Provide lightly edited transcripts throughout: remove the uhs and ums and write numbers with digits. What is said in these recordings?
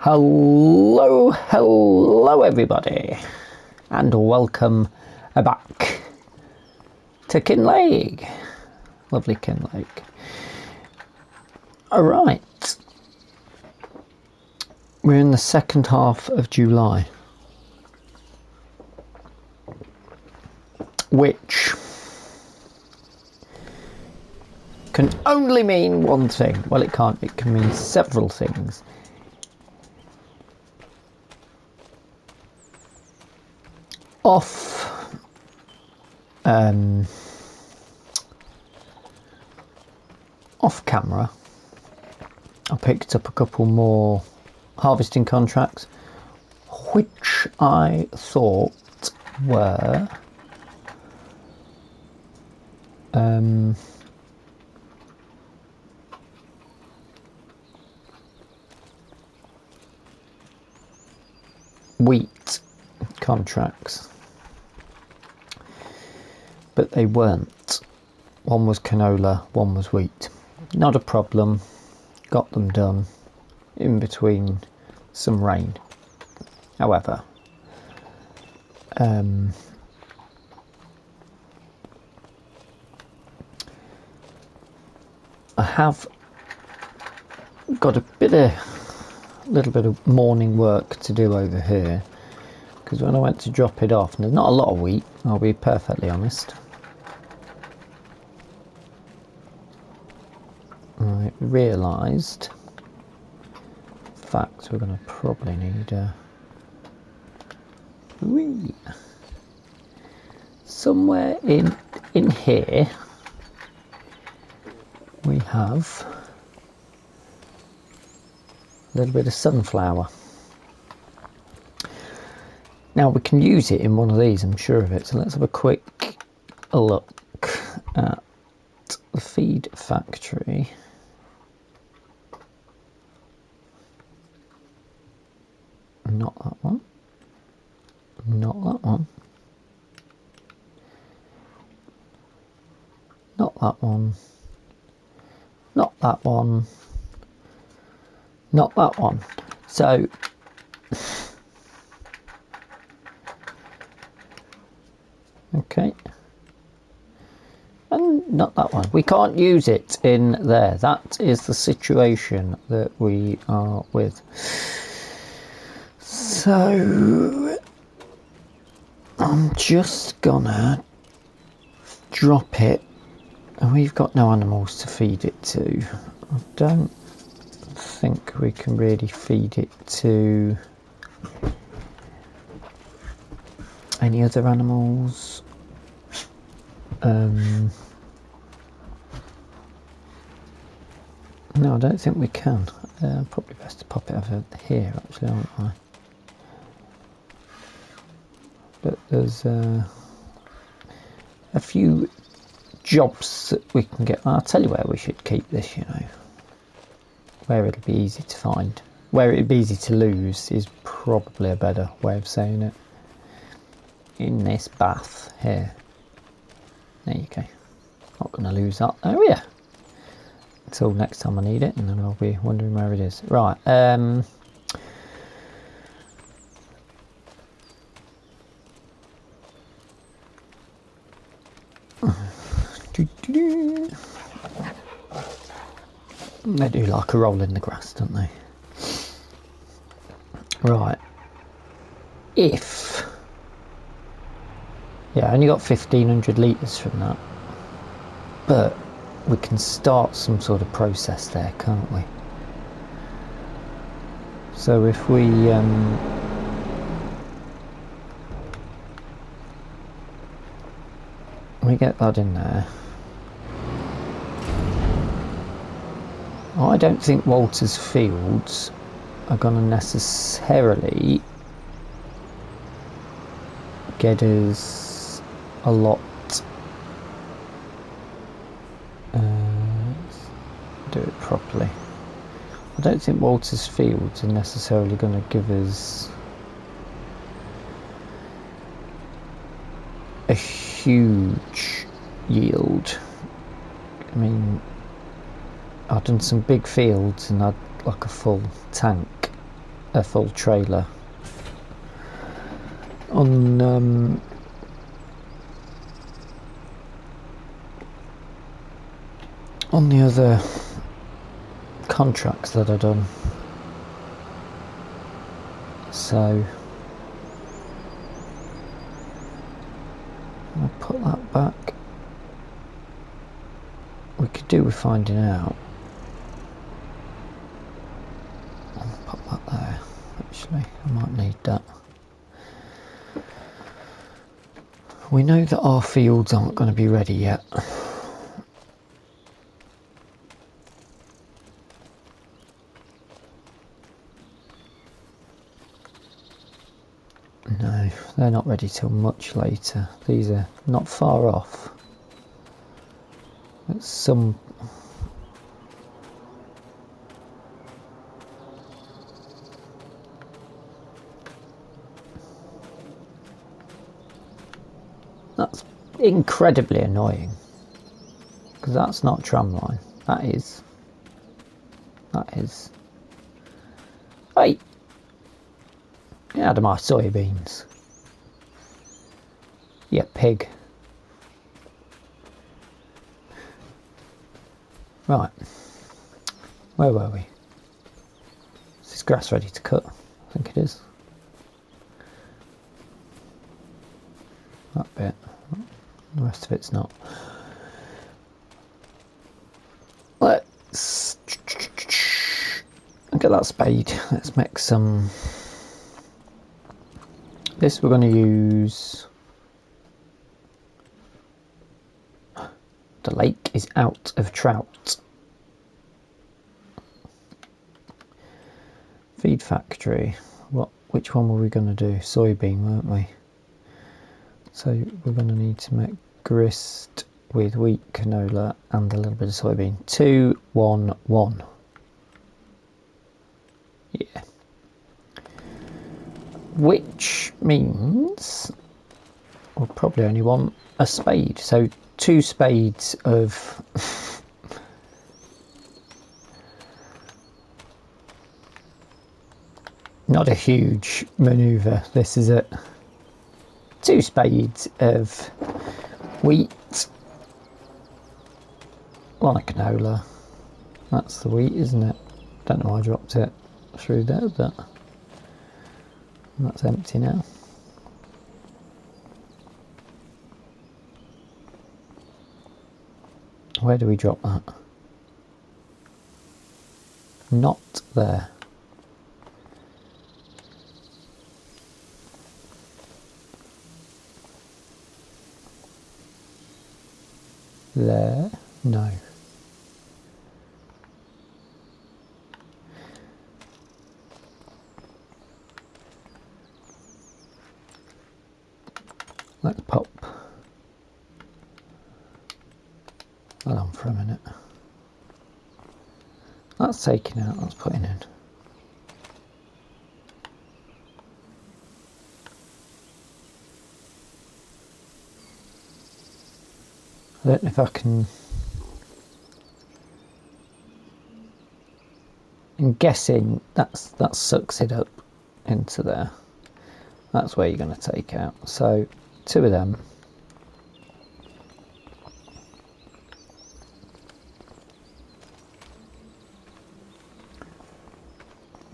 Hello everybody, and welcome back to Kinlaig. Lovely Kinlaig. Alright, we're in the second half of July, which can only mean one thing. Well, it can't, it can mean several things. Off camera, I picked up a couple more harvesting contracts, which I thought were wheat contracts, but they weren't. One was canola, one was wheat. Not a problem, got them done in between some rain. However, I have got a little bit of morning work to do over here, because when I went to drop it off, and there's not a lot of wheat, I'll be perfectly honest, I realised, in fact, we're going to probably need somewhere in here we have a little bit of sunflower. Now we can use it in one of these, I'm sure of it. So let's have a quick look at the feed factory. Not that one. Not that one. Not that one. Not that one. Not that one. So okay, and not that one. We can't use it in there. That is the situation that we are with. So I'm just gonna drop it. We've got no animals to feed it to. I don't think we can really feed it to any other animals. No, I don't think we can. Probably best to pop it over here, actually, aren't I? But there's a few jobs that we can get. I'll tell you where we should keep this, you know. Where it'll be easy to find. Where it'll be easy to lose is probably a better way of saying it. In this bath here. There you go. Not going to lose that. Oh yeah. Until next time I need it, and then I'll be wondering where it is. Right. They do like a roll in the grass, don't they? Right. Yeah, I only got 1,500 litres from that. But we can start some sort of process there, can't we? So if we get that in there. I don't think Walter's Fields are going to necessarily get us a lot. Let's do it properly. I don't think Walter's Fields are necessarily going to give us a huge yield. I mean, I've done some big fields and I'd like a full tank a full trailer. On the other contracts that I've done, so I'll put that back. We could do with finding out. I'll put that there. Actually, I might need that. We know that our fields aren't going to be ready yet. No, they're not ready till much later. These are not far off. It's some... That's incredibly annoying. Because that's not tramline. That is. Hey! Get out of my soybeans. Yeah, pig. Right. Where were we? Is this grass ready to cut? I think it is. That bit. The rest of it's not. Let's get that spade. Let's make some... This we're going to use... The lake is out of trout. Feed factory. Which one were we going to do? Soybean, weren't we? So we're going to need to make grist with wheat, canola and a little bit of soybean. 2, 1, 1. Yeah. Which means we'll probably only want a spade. So 2 spades of not a huge manoeuvre, this is it. 2 spades of wheat, 1 of canola. That's the wheat, isn't it? Don't know why I dropped it through there, but that's empty now. Where do we drop that? Not there. There? No. Let's pop that on for a minute. That's taken out, that's putting in. I don't know if I can... I'm guessing that sucks it up into there. That's where you're going to take out. So 2 of them.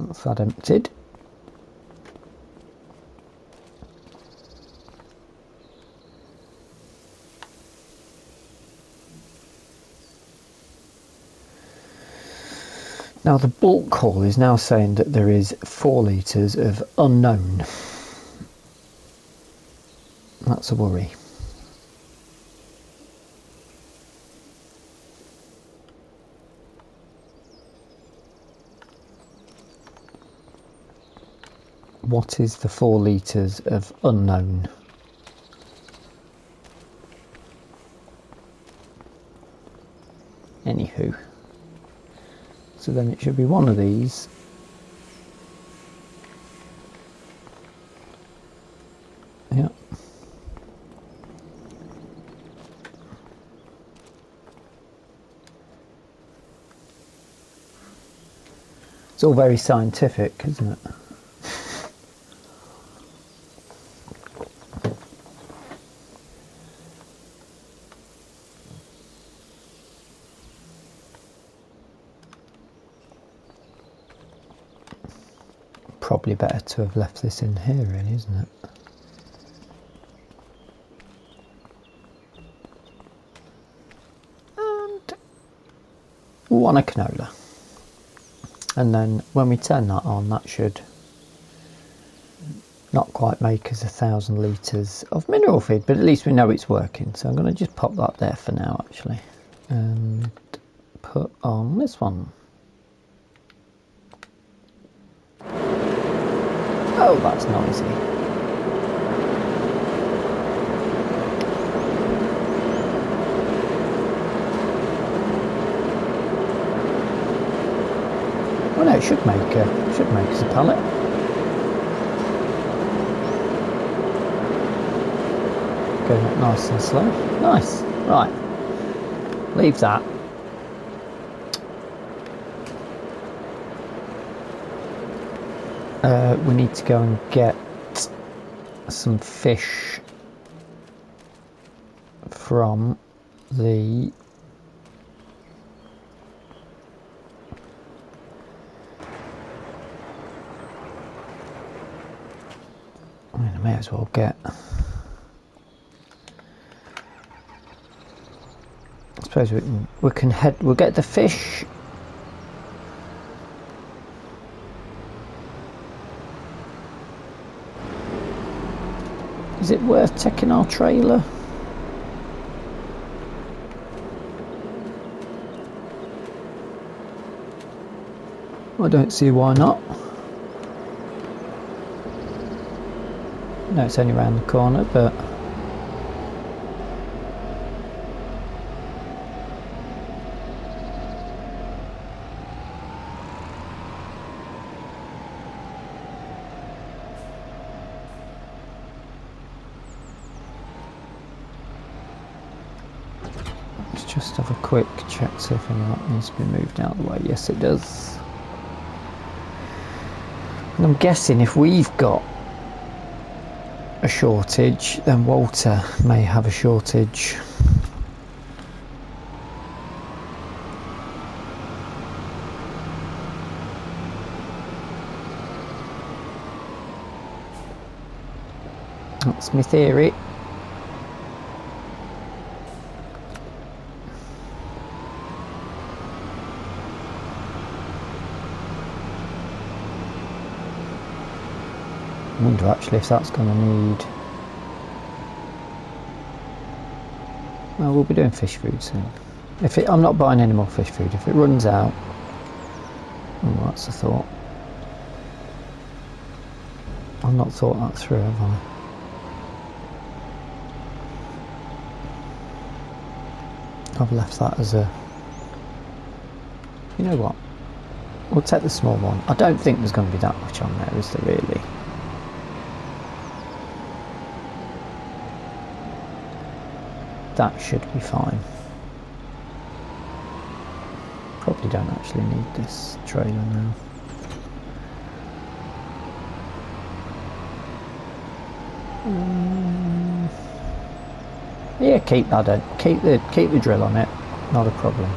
That's that emptied. Now the bulk haul is now saying that there is 4 litres of unknown. That's a worry. What is the 4 litres of unknown? Anywho. So then it should be one of these. Yeah. It's all very scientific, isn't it? probably better to have left this in here, really, isn't it? And one a canola. And then when we turn that on, that should not quite make us 1,000 litres of mineral feed, but at least we know it's working. So I'm going to just pop that there for now, actually, and put on this one. Oh, that's noisy. Well, no, it should make us a pallet. Going up nice and slow. Nice. Right. Leave that. We need to go and get some fish from the I may as well get, I suppose we'll get the fish. Is it worth taking our trailer? I don't see why not. No, it's only around the corner, but let's just have a quick check, see if any of that needs to be moved out of the way. Yes, it does. And I'm guessing if we've got a shortage, then Walter may have a shortage. That's my theory. I wonder actually if that's going to need... Well, we'll be doing fish food soon. I'm not buying any more fish food. If it runs out... Oh, that's a thought. I've not thought that through, have I? I've left that as a... You know what? We'll take the small one. I don't think there's going to be that much on there, is there really? That should be fine. Probably don't actually need this trailer now. Yeah, keep that. Keep the drill on it. Not a problem.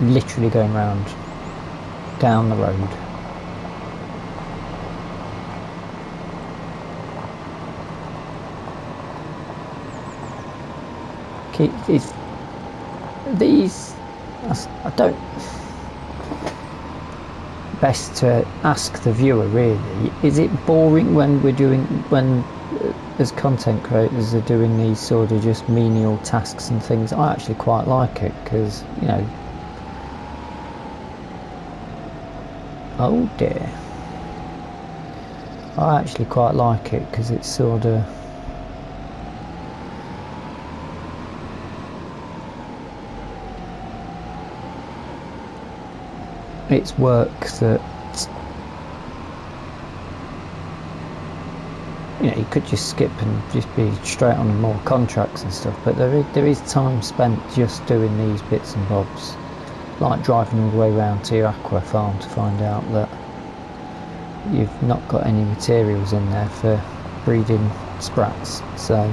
Literally going round down the road. These, I don't, best to ask the viewer really, is it boring when as content creators are doing these sort of just menial tasks and things? I actually quite like it because, you know, oh dear, I actually quite like it because it's sort of, it's work that, you know, you could just skip and just be straight on more contracts and stuff, but there is time spent just doing these bits and bobs, like driving all the way around to your aqua farm to find out that you've not got any materials in there for breeding sprats, so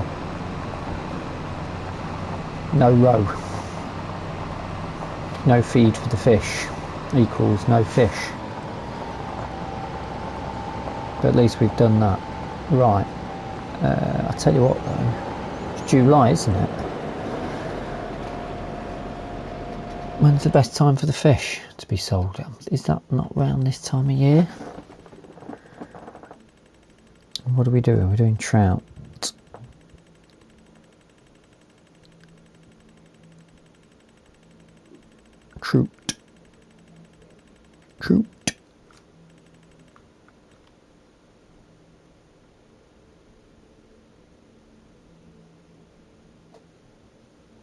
no roe, no feed for the fish equals no fish. But at least we've done that. Right. I'll tell you what though. It's July, isn't it? When's the best time for the fish to be sold? Is that not around this time of year? What are we doing? We're doing trout. Trout.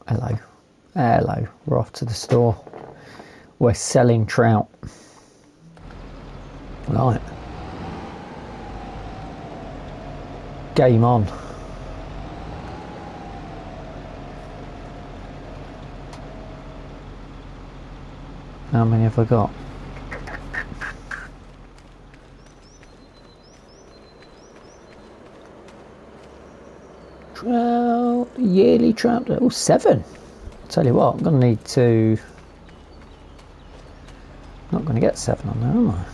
Hello. Hello. We're off to the store. We're selling trout. Right. Game on. How many have I got? Trout, yearly trout. Oh, 7. I'll tell you what, I'm going to need to. Not going to get 7 on there, am I? I'm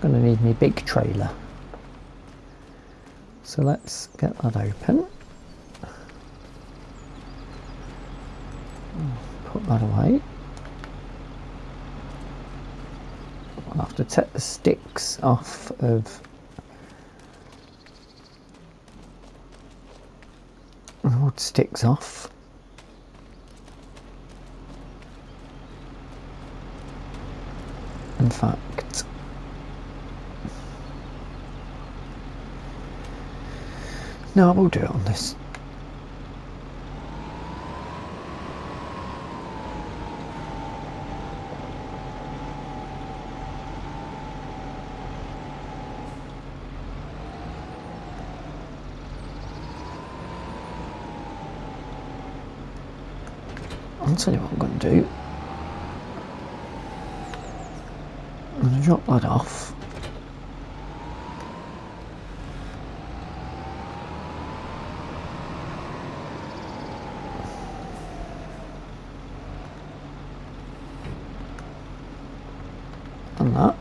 going to need me big trailer. So let's get that open. Put that away. I'll have to take the sticks off of the wood sticks off. In fact, no, I will do it on this. I'll tell you what I'm going to do. I'm going to drop that off. And that.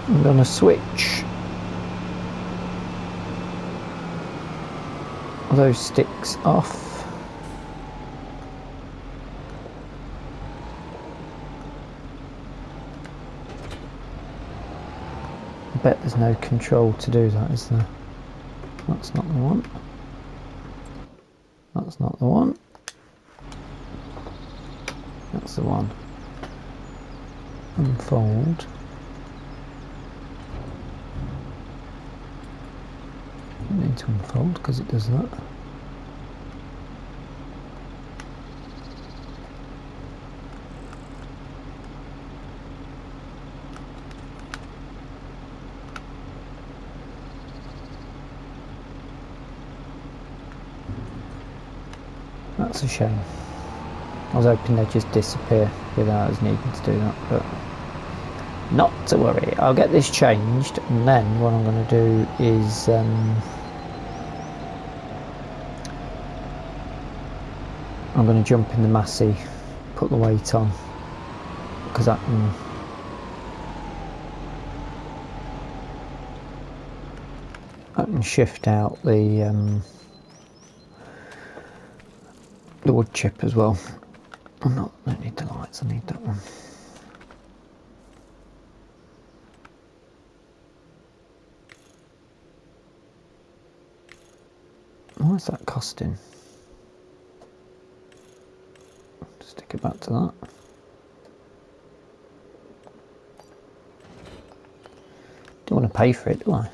I'm going to switch those sticks off. I bet there's no control to do that, is there? That's not the one. That's not the one. That's the one. Unfold. I need to unfold because it does that. That's a shame. I was hoping they'd just disappear without us needing to do that, but not to worry. I'll get this changed, and then what I'm going to do is I'm going to jump in the Massey, put the weight on, because I can shift out the wood chip as well. I don't need the lights, I need that one. What's that costing? Stick it back to that. Don't want to pay for it, do I?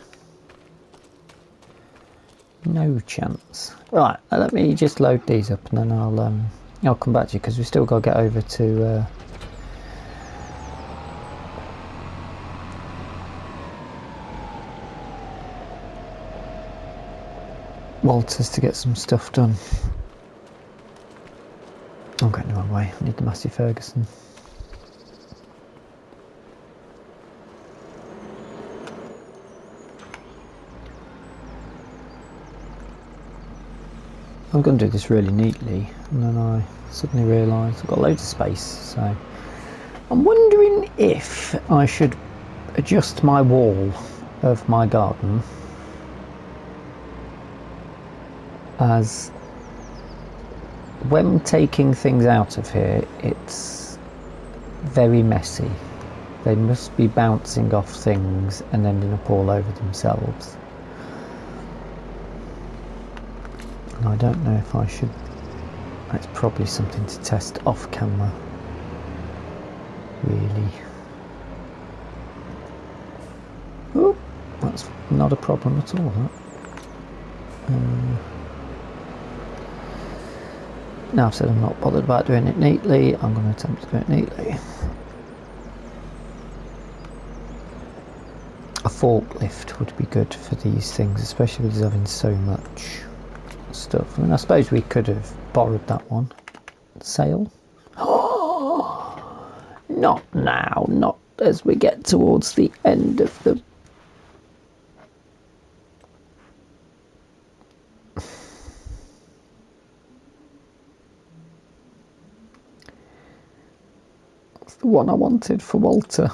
No chance. Right, let me just load these up and then I'll come back to you because we've still got to get over to Walters to get some stuff done. I'm going the wrong way. I need the Massey Ferguson. I'm going to do this really neatly, and then I suddenly realise I've got loads of space, so I'm wondering if I should adjust my wall of my garden as when taking things out of here it's very messy. They must be bouncing off things and ending up all over themselves. And I don't know if I should. That's probably something to test off camera, really. Oh, that's not a problem at all, that. Now I've said I'm not bothered about doing it neatly, I'm going to attempt to do it neatly. A forklift would be good for these things, especially with having so much stuff. I mean, I suppose we could have borrowed that one. Sail? Oh, not now, not as we get towards the end of the... That's the one I wanted for Walter.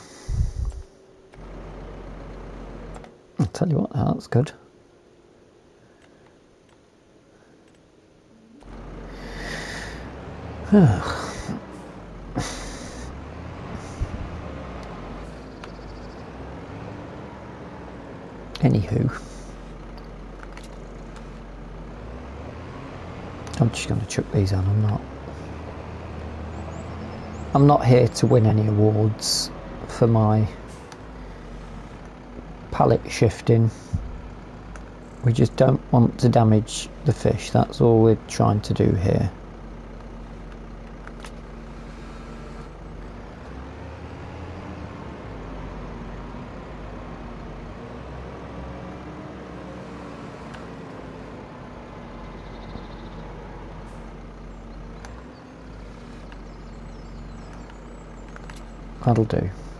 I'll tell you what, that's good. Anywho, I'm just going to chuck these on. I'm not here to win any awards for my pallet shifting. We just don't want to damage the fish. That's all we're trying to do here.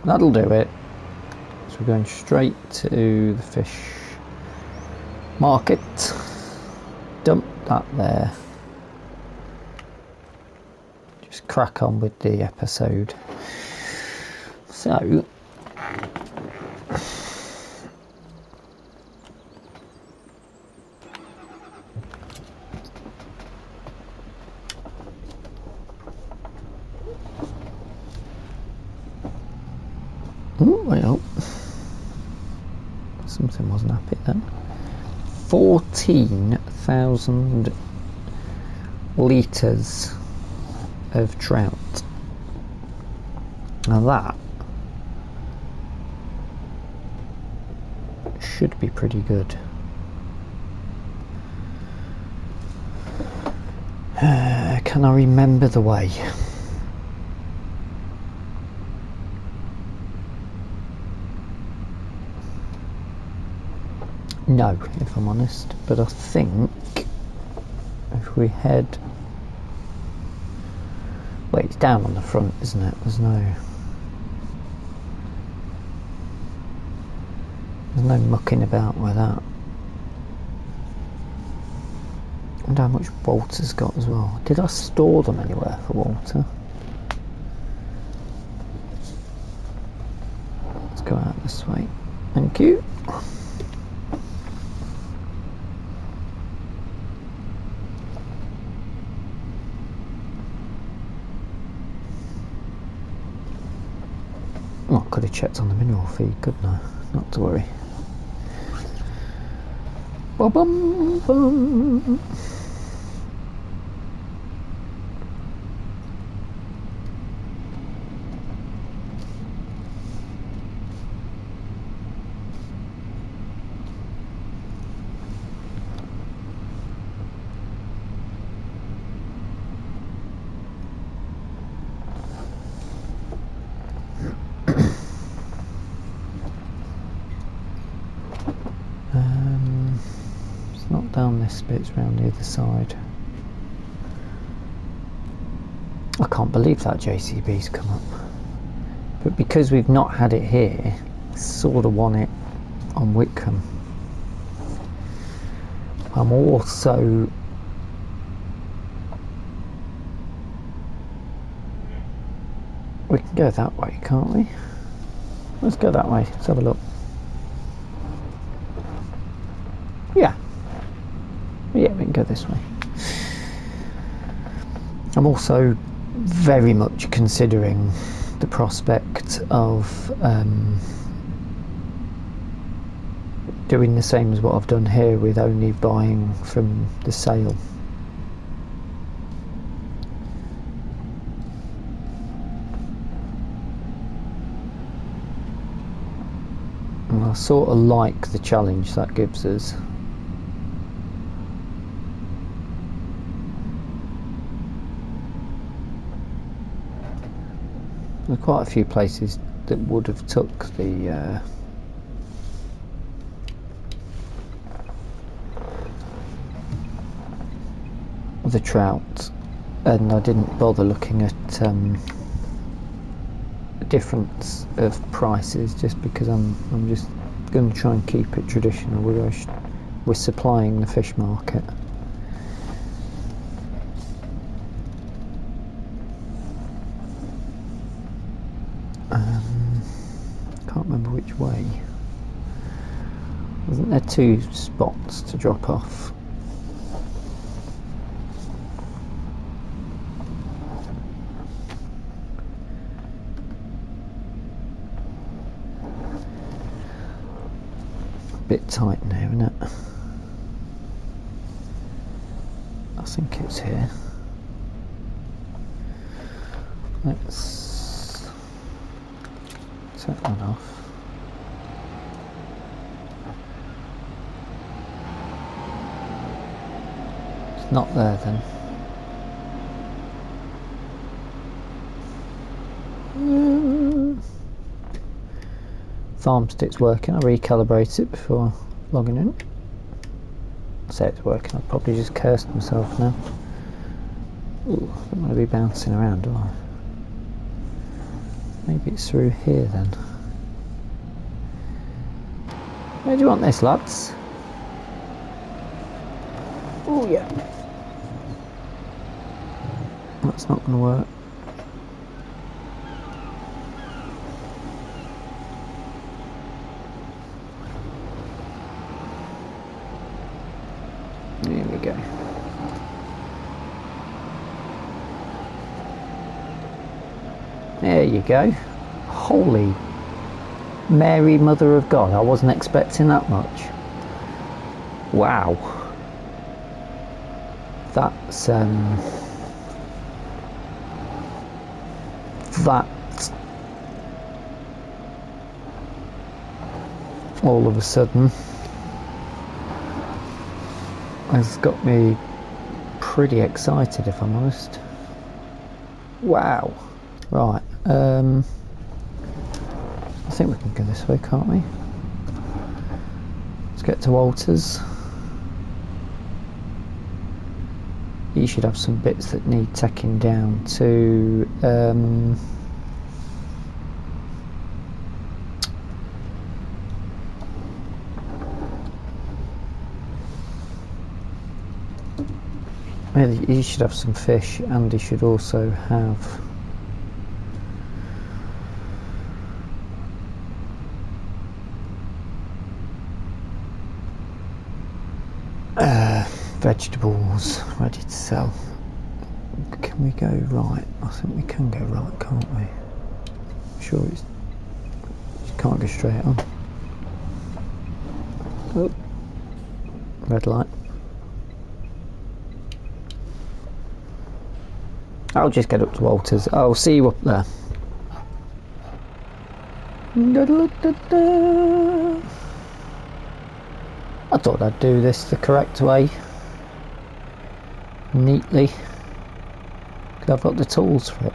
That'll do it. So we're going straight to the fish market. Dump that there. Just crack on with the episode. So well, something wasn't happy then. 14,000 litres of trout. Now that should be pretty good. Can I remember the way? No, if I'm honest, but I think if we head... Wait, it's down on the front, isn't it? There's no mucking about with that. I wonder how much Walter's got as well. Did I store them anywhere for Walter? Let's go out this way. Thank you. Oh, I could have checked on the mineral feed, couldn't I? Not to worry. Ba-bum-bum. It's not down this bit, it's round the other side. I can't believe that JCB's come up. But because we've not had it here, I sort of want it on Wickham. I'm also We can go that way, can't we? Let's go that way. Let's have a look. Yeah. Yeah, we can go this way. I'm also very much considering the prospect of doing the same as what I've done here, with only buying from the sale. And I sort of like the challenge that gives us. There are quite a few places that would have took the trout, and I didn't bother looking at the difference of prices, just because I'm just going to try and keep it traditional. We're supplying the fish market. Can't remember which way. Wasn't there 2 spots to drop off? Bit tight now, isn't it? I think it's here. Let's set that off. It's not there then. Farm stick's working. I recalibrate it before logging in. I say it's working. I've probably just cursed myself now. Ooh, I don't want to be bouncing around, do I? Maybe it's through here then. Where do you want this, lads? Oh yeah. That's not going to work. There we go. There you go. Holy Mary, Mother of God, I wasn't expecting that much. Wow. That's that all of a sudden has got me pretty excited, if I'm honest. Wow. Right, I think we can go this way, can't we? Let's get to Walter's. You should have some bits that need taking down to he should have some fish, and he should also have vegetables ready to sell. Can we go right? I think we can go right, can't we? I'm sure it's, you can't go straight on. Oh, red light. I'll just get up to Walter's. I'll see you up there. I thought I'd do this the correct way, neatly, because I've got the tools for it.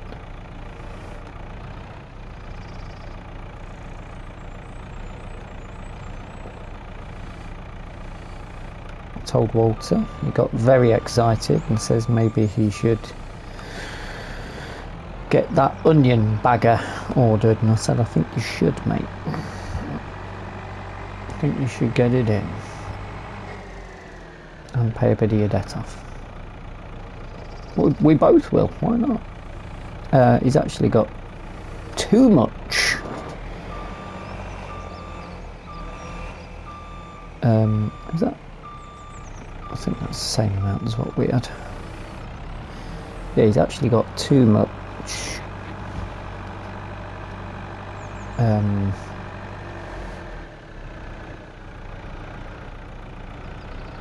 I told Walter, he got very excited and says maybe he should get that onion bagger ordered, and I said I think you should, mate. I think you should get it in and pay a bit of your debt off. Well, we both will, why not? He's actually got too much. Is that? I think that's the same amount as what we had. Yeah, he's actually got too much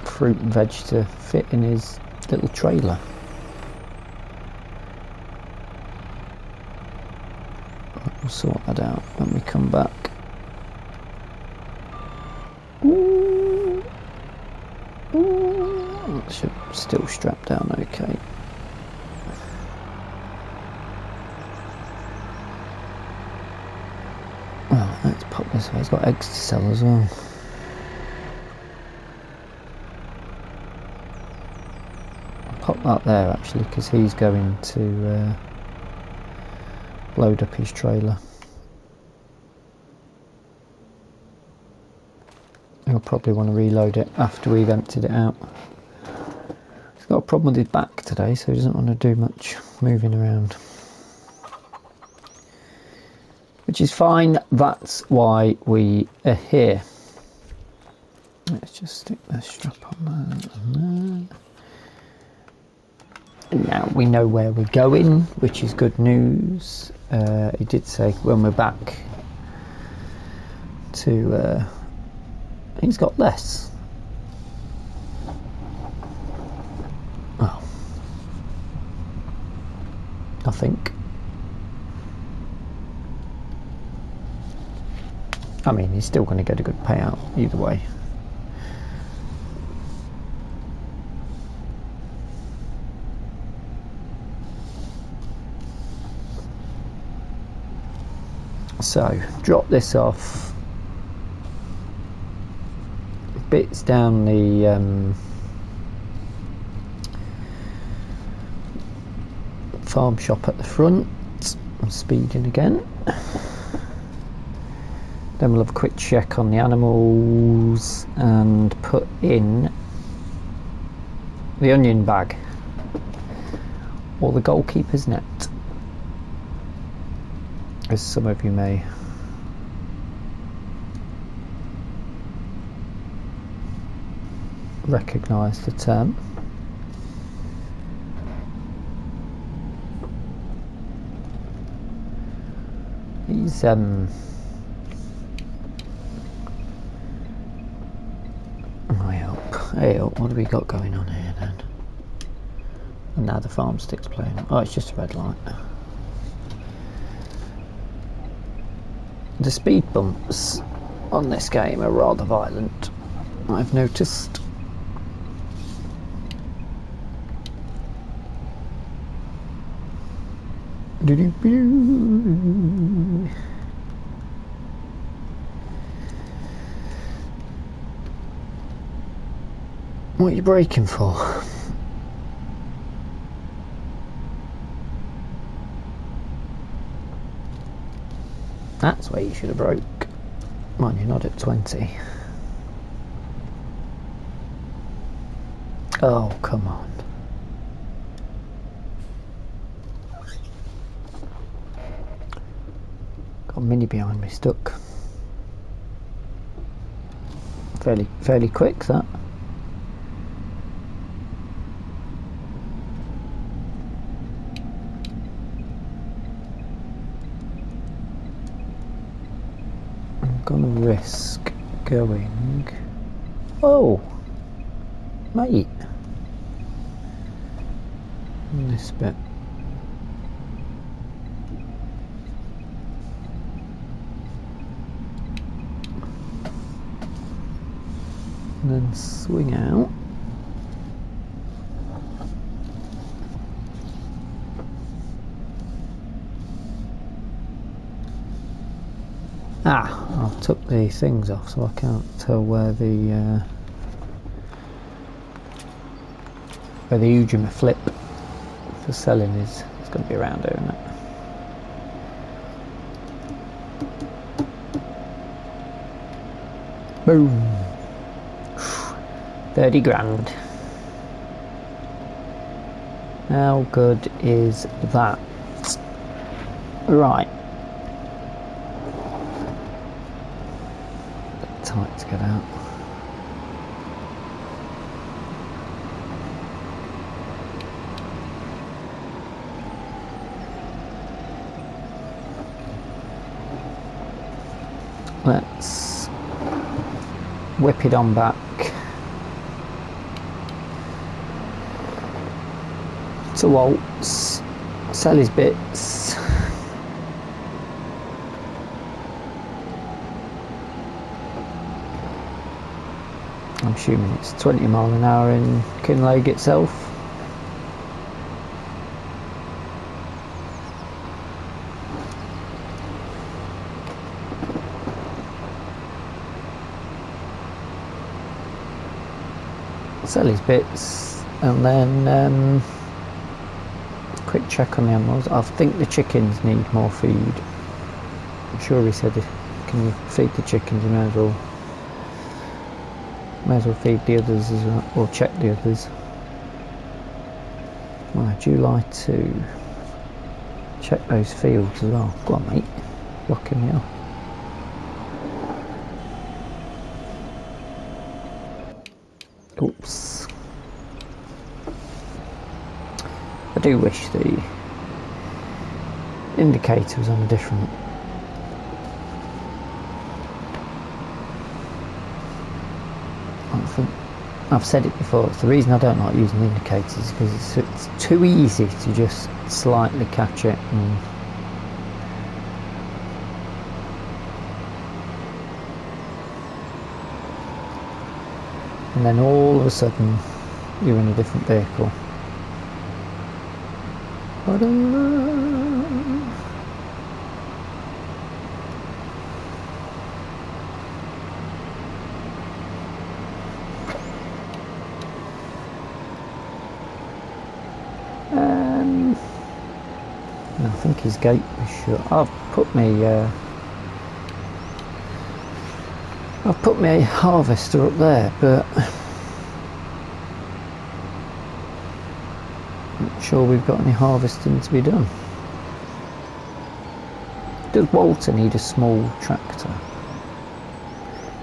fruit and veg to fit in his little trailer. We'll sort that out when we come back. That should still strap down okay. Oh, let's pop this way. He's got eggs to sell as well. I'll pop that there actually, because he's going to load up his trailer. He'll probably want to reload it after we've emptied it out. He's got a problem with his back today, so he doesn't want to do much moving around. Which is fine, that's why we are here. Let's just stick the strap on that and there. And now we know where we're going, which is good news. He did say when we're back to... he's got less. Oh. I think. I mean, he's still going to get a good payout either way. So, drop this off. Bits down the farm shop at the front. I'm speeding again. Then we'll have a quick check on the animals and put in the onion bag or the goalkeeper's net, as some of you may recognise the term. He's hey up, what have we got going on here then? And now the farm stick's playing. Oh, it's just a red light. The speed bumps on this game are rather violent, I've noticed. What are you braking for? That's where you should have broke. Mind you're not at 20. Oh, come on. Got a Mini behind me stuck. Fairly quick that. Gonna risk going. Oh, mate, this bit. And then swing out. Ah, I took the things off, so I can't tell where the Ujima flip for selling is. It's going to be around here, isn't it? Boom. 30 grand. How good is that? Right. tight to get out. Let's whip it on back to Waltz, sell his bits. I'm assuming it's 20 mile an hour in Kinlaig itself. Sell his bits and then quick check on the animals. I think the chickens need more feed. I'm sure he said, can you feed the chickens? You may as well feed the others as well, or check the others. Right, July 2. Check those fields as well. Go on, mate. Blocking me off. Oops. I do wish the indicator was on a different. I've said it before, it's the reason I don't like using indicators, because it's too easy to just slightly catch it and then all of a sudden you're in a different vehicle. I think his gate was shut. I've put my harvester up there, but I'm not sure we've got any harvesting to be done. Does Walter need a small tractor?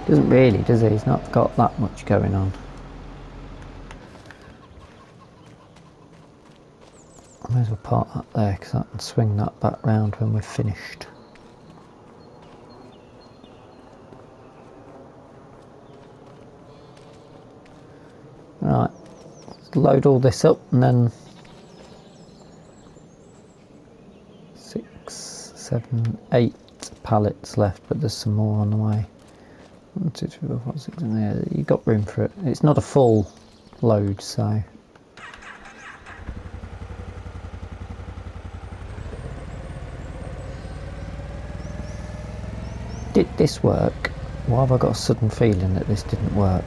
Doesn't really, does he? He's not got that much going on. I may as well park that there because I can swing that back round when we're finished. Right, let's load all this up and then 6, 7, 8 pallets left, but there's some more on the way. 1, 2, 3, 4, 5, 6 in there. You've got room for it. It's not a full load, so. Did this work? Why have I got a sudden feeling that this didn't work?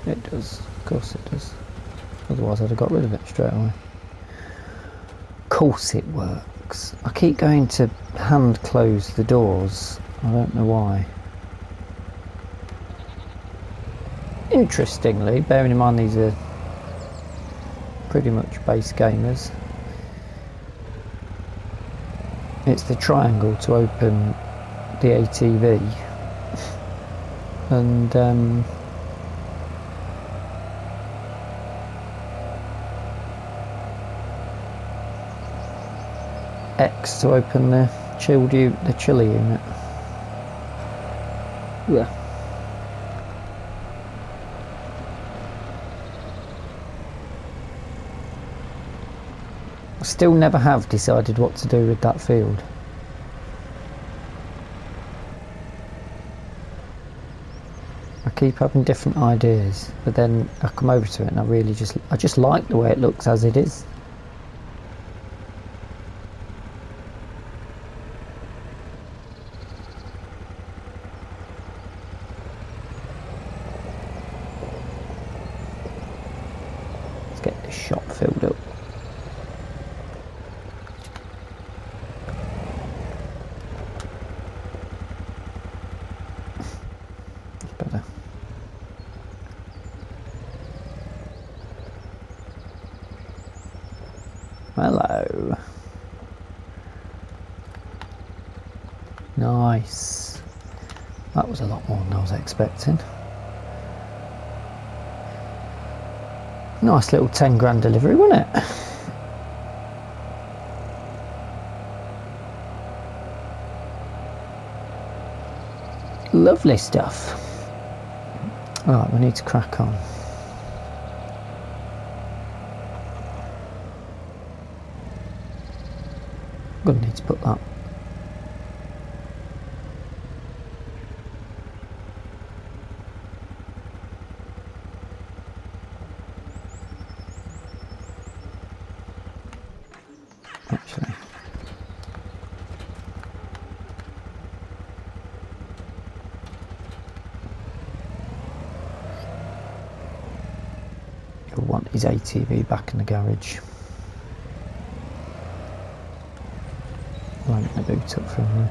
It does, of course it does. Otherwise I'd have got rid of it straight away. Of course it works. I keep going to hand close the doors. I don't know why. Interestingly, bearing in mind these are pretty much base gamers, it's the triangle to open the ATV, and X to open the chilly unit. Yeah. Still never have decided what to do with that field. I keep having different ideas, but then I come over to it and I just like the way it looks as it is. Let's get this shop filled up. Better. Hello. Nice. That was a lot more than I was expecting. Nice little 10 grand delivery, wasn't it? Lovely stuff. Right, we need to crack on. Gonna need to put that. Actually. He'll want his ATV back in the garage. Won't the boot up for him.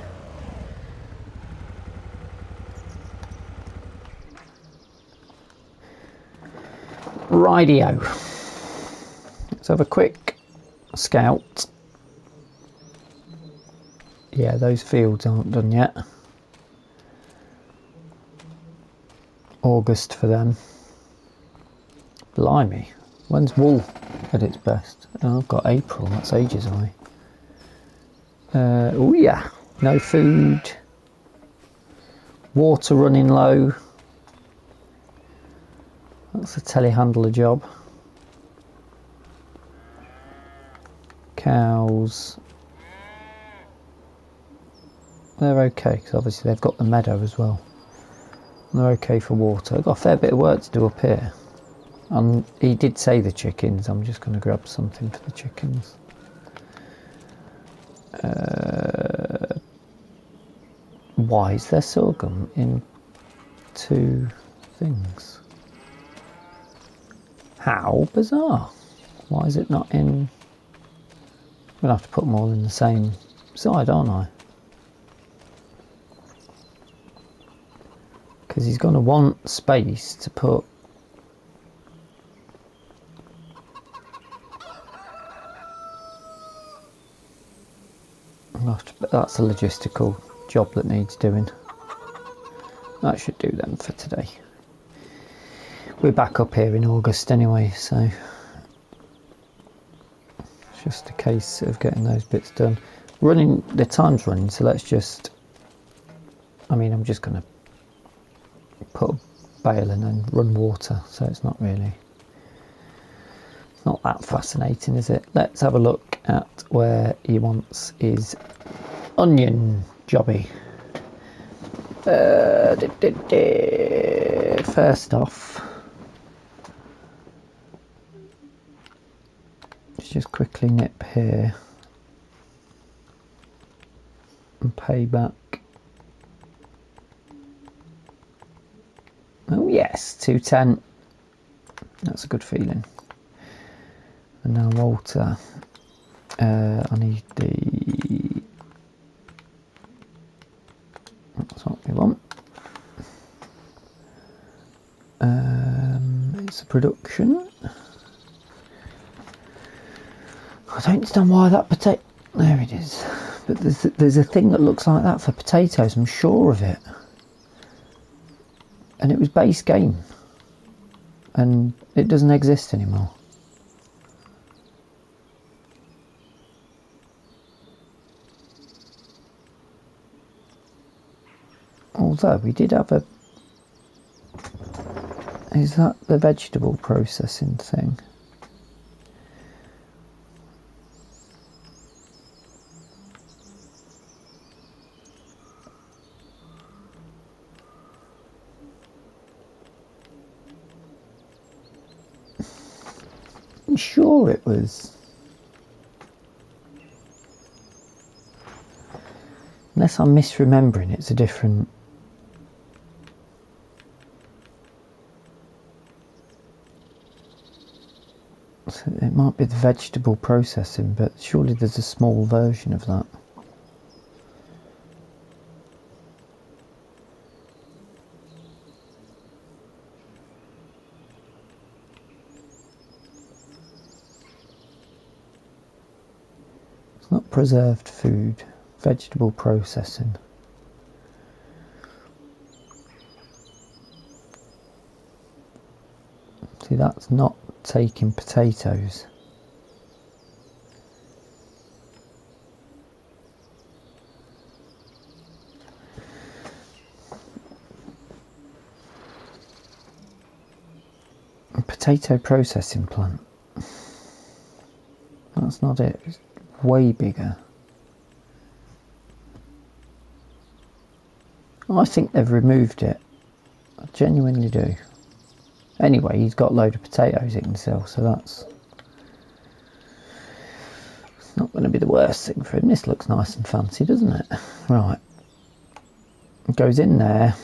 Rightio. Let's have a quick scout. Yeah, those fields aren't done yet. August for them. Blimey. When's wool at its best? Oh, I've got April, that's ages away. Oh yeah, no food. Water running low. That's a telehandler job. Cows. They're okay, because obviously they've got the meadow as well. And they're okay for water. I've got a fair bit of work to do up here. And he did say the chickens. I'm just going to grab something for the chickens. Why is there sorghum in 2 things? How bizarre. Why is it not in... I'm going to have to put them all in the same side, aren't I? Because he's going to want space to put... That's a logistical job that needs doing. That should do them for today. We're back up here in August anyway, so it's just a case of getting those bits done. The time's running, so let's just... I mean, I'm just going to put a bale in and run water, so it's not really... It's not that fascinating, is it? Let's have a look at where he wants his onion jobby. First off, let's just quickly nip here and pay back. Oh yes, 210. That's a good feeling. And now Walter, I need the... That's what we want. It's a production. I don't understand why that potato... There it is. But there's a thing that looks like that for potatoes, I'm sure of it. And it was base game. And it doesn't exist anymore. Although we did have a... Is that the vegetable processing thing? I'm sure it was. Unless I'm misremembering, it's a different... So it might be the vegetable processing, but surely there's a small version of that. It's not preserved food, vegetable processing. See, that's not taking potatoes. A potato processing plant. That's not it. It's way bigger. I think they've removed it. I genuinely do. Anyway, he's got a load of potatoes he can sell, so that's not going to be the worst thing for him. This looks nice and fancy, doesn't it? Right. It goes in there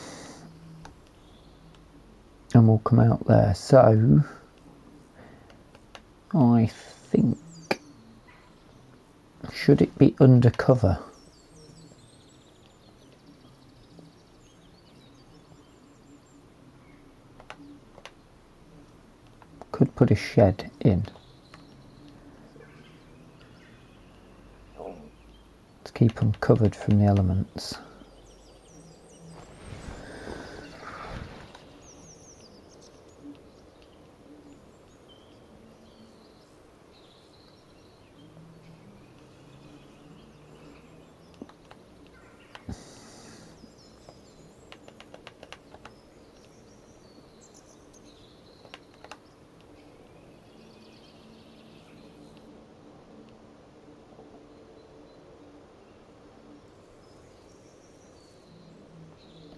and will come out there. So I think, should it be undercover? Could put a shed in to keep them covered from the elements.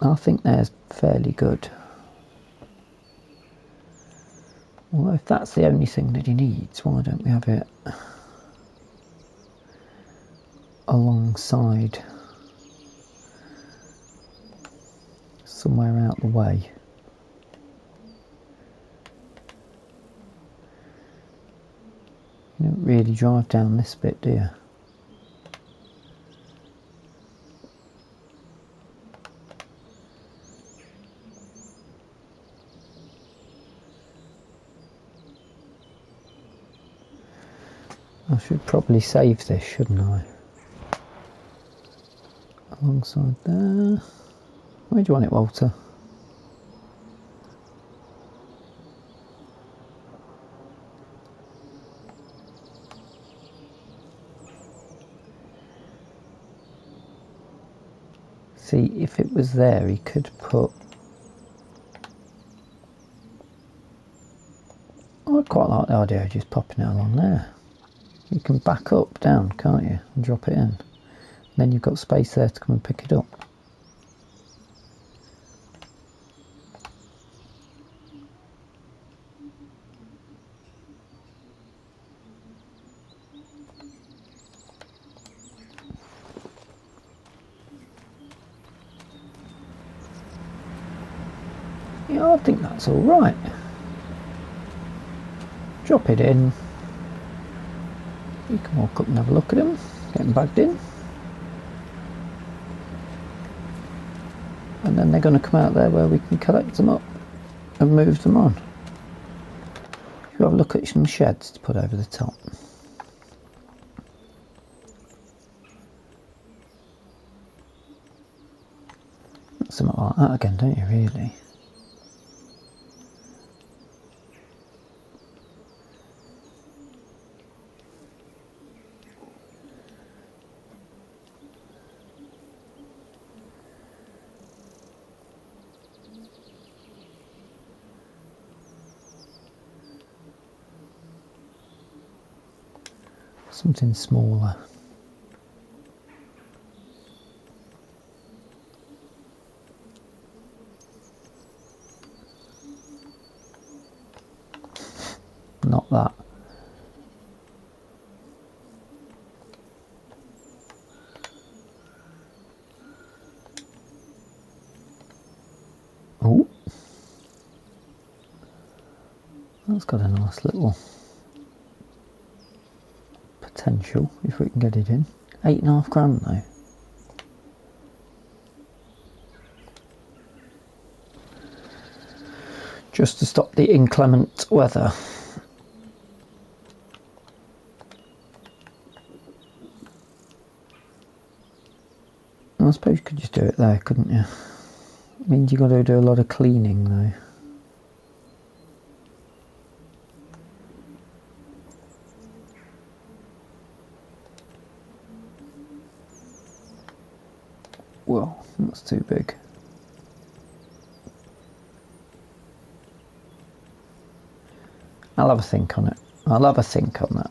I think they're fairly good. Well, if that's the only thing that he needs, why don't we have it alongside somewhere out the way? You don't really drive down this bit, do you? I should probably save this, shouldn't I? Alongside there. Where do you want it, Walter? See, if it was there, he could put... I quite like the idea of just popping it along there. You can back up, down, can't you? And drop it in. Then you've got space there to come and pick it up. Yeah, I think that's all right. Drop it in. You can walk up and have a look at them, get them bagged in. And then they're going to come out there where we can collect them up and move them on. You have a look at some sheds to put over the top. Something like that again, don't you, really? Something smaller. Not that. Oh, that's got a nice little potential if we can get it in. £8.5 though. Just to stop the inclement weather. I suppose you could just do it there, couldn't you? It means you've got to do a lot of cleaning though. Well, that's too big. I'll have a think on it. I'll have a think on that.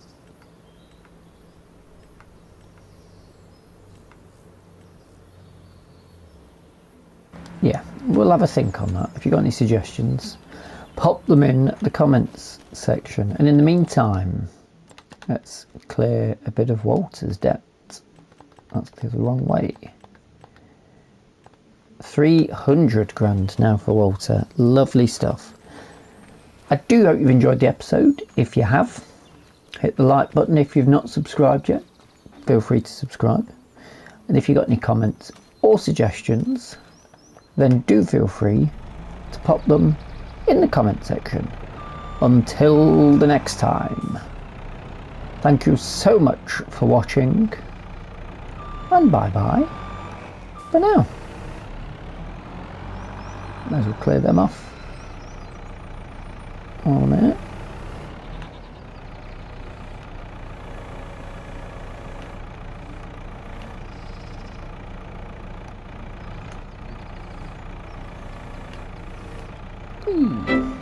Yeah, we'll have a think on that. If you've got any suggestions, pop them in the comments section. And in the meantime, let's clear a bit of Walter's debt. That's the wrong way. 300 grand now for Walter. Lovely stuff. I do hope you've enjoyed the episode. If you have, hit the like button. If you've not subscribed yet, feel free to subscribe. And if you've got any comments or suggestions, then do feel free to pop them in the comment section. Until the next time, thank you so much for watching, and bye bye for now. Might as well clear them off on it. Hmm.